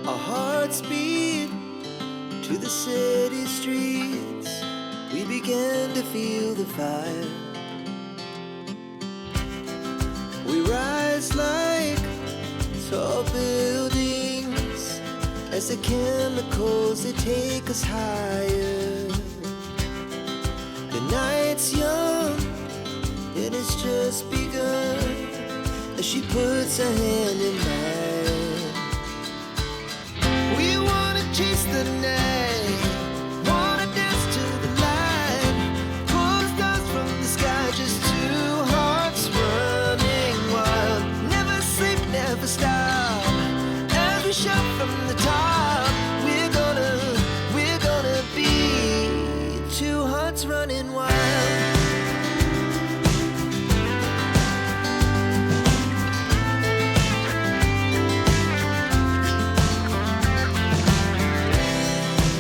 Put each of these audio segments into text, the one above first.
Our hearts beat to the city streets. We began to feel the fire. We rise like tall buildings as the chemicals, they take us higher. The night's young and it's just begun as she puts her hand in mine. We wanna chase the night, wanna dance to the light, pull stars from the sky, just two hearts running wild. Never sleep, never stop, as we shout from the top. We're gonna be two hearts running wild.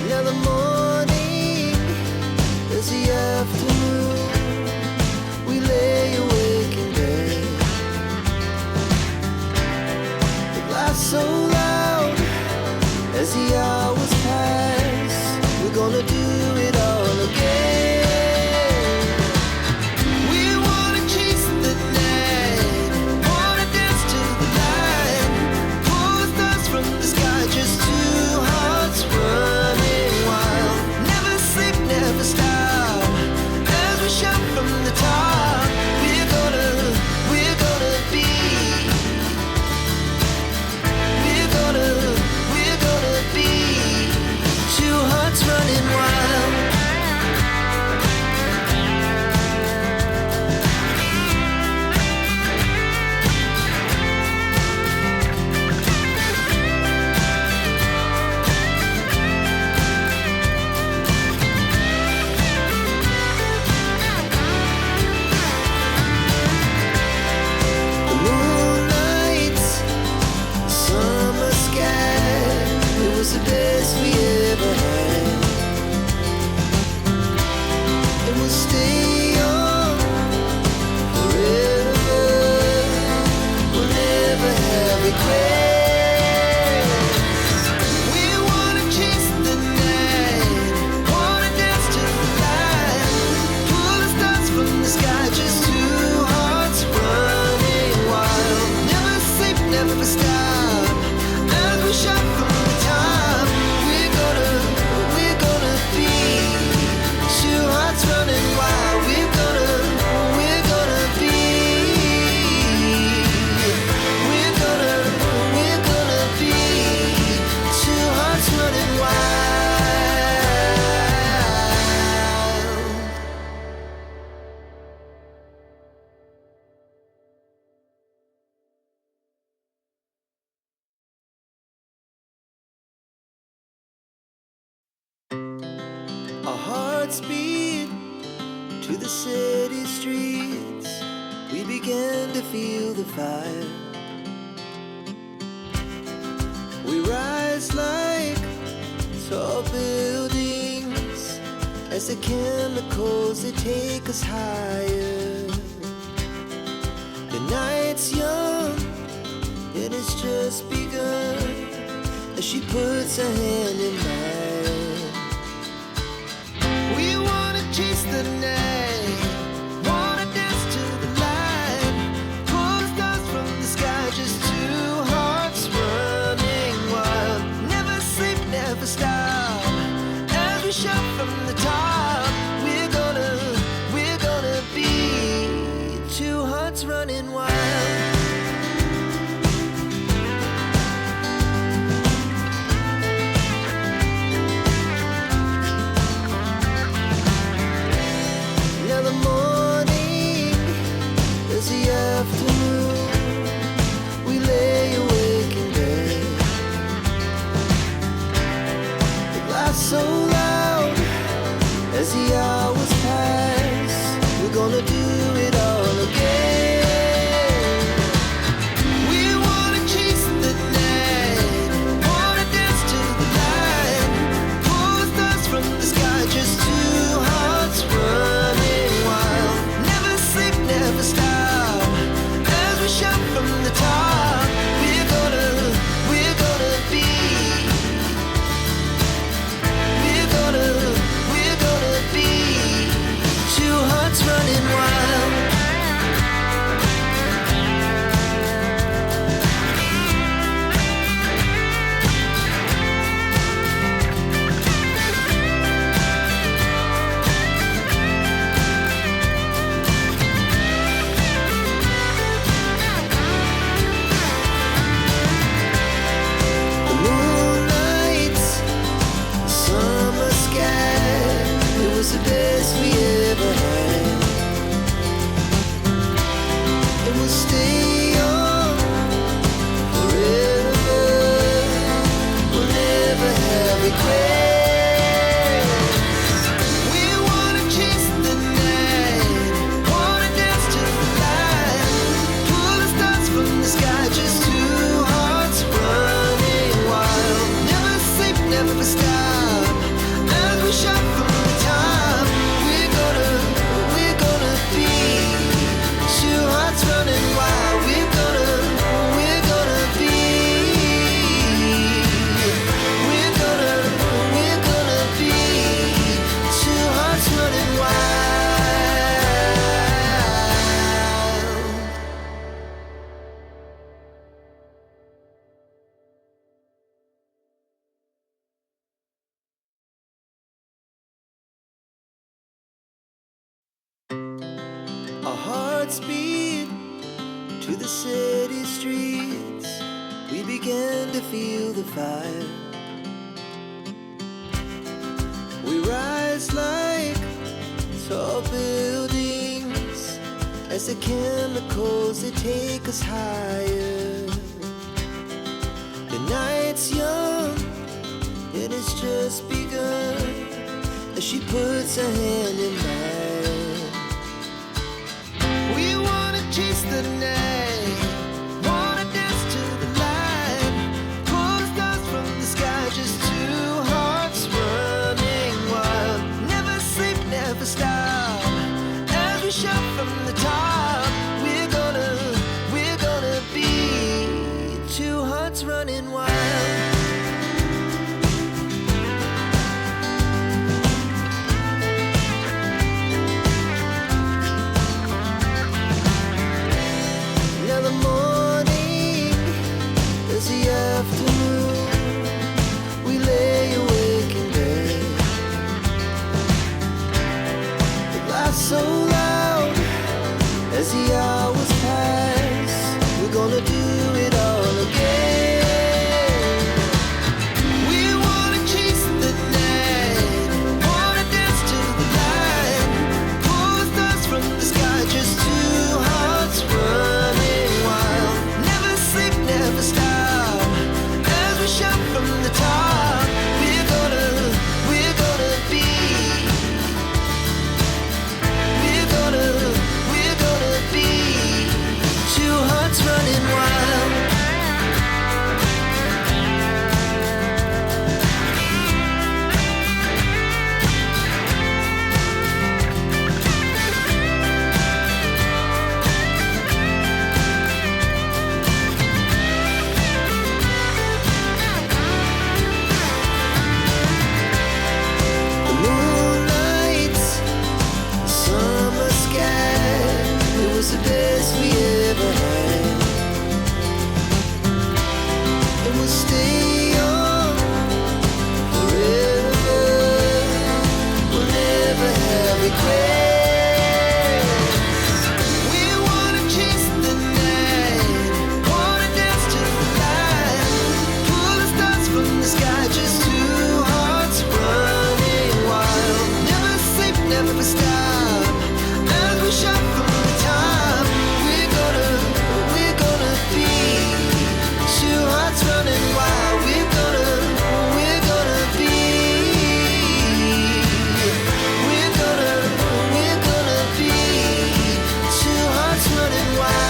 Now the morning is the afternoon. We lay awake in bed. It laughs so loud as the hours pass. We're gonna do it all again. We wanna chase the night, wanna dance to the light, pull stars from the sky, just two hearts running wild. Never sleep, never stop, as we shout from the top. We're gonna be, we're gonna be two hearts running wild. The moonlight, summer sky, it was the best we ever had. And we'll stay on forever. We'll never have regrets. We wanna chase the night, wanna dance to the light, pull the stars from the sky, just two hearts running wild. Never sleep, never stop, as we shout from the top. We're gonna be two hearts running wild. We're gonna be, we're gonna be two hearts running wild. Our hearts beat to the city streets. We began to feel the fire. We rise like tall buildings as the chemicals, they take us higher. The night's young and it's just begun as she puts her hand in mine. We wanna chase the night, wanna dance to the light, pull stars from the sky, just two hearts running wild. Never sleep, never stop, as we shout from the top. We're gonna be two hearts running wild. best we ever had. And we'll stay young forever. We'll never have regrets. We wanna chase the night, wanna dance to the light, pull the stars from the sky, just two hearts running wild. Never sleep, never stop, as we shout from the top. We're gonna be two hearts running wild. We're gonna be. We're gonna be two hearts running wild. Our hearts beat to the city streets. We began to feel the fire. We rise like tall buildings as the chemicals, they take us higher. The night's young and it's just begun as she puts her hand in mine. We wanna chase the night, wanna dance to the light, pull the stars from the sky, just two hearts running wild. Never sleep, never stop, as we shout from the top. We're gonna be two hearts running wild. Now the morning is the afternoon. We lay awake in bed. The laugh so loud as the hours pass. We're gonna do it all again. We wanna chase the night, wanna dance to the light, pull the stars from the sky, just two hearts running wild. Never sleep, never stop, as we shout from the top. We're gonna be. We're gonna be two hearts running wild. The moonlight, summer sky, it was the best we ever had. And we'll stay young forever. We'll never have regrets. We wanna chase the night, wanna dance to the light, pull the stars from the sky, just two hearts running wild. Never sleep, never stop, as we shout from the top. We're gonna be two hearts running wild. We're gonna be. We're gonna be two hearts running wild.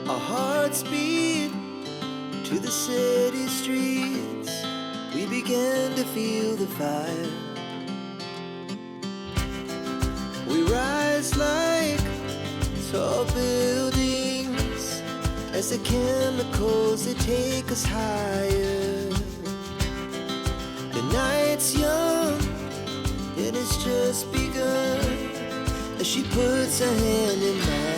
Our hearts beat to the city streets. We began to feel the fire. We rise like tall buildings as the chemicals, they take us higher. The night's young and it's just begun as she puts her hand in mine.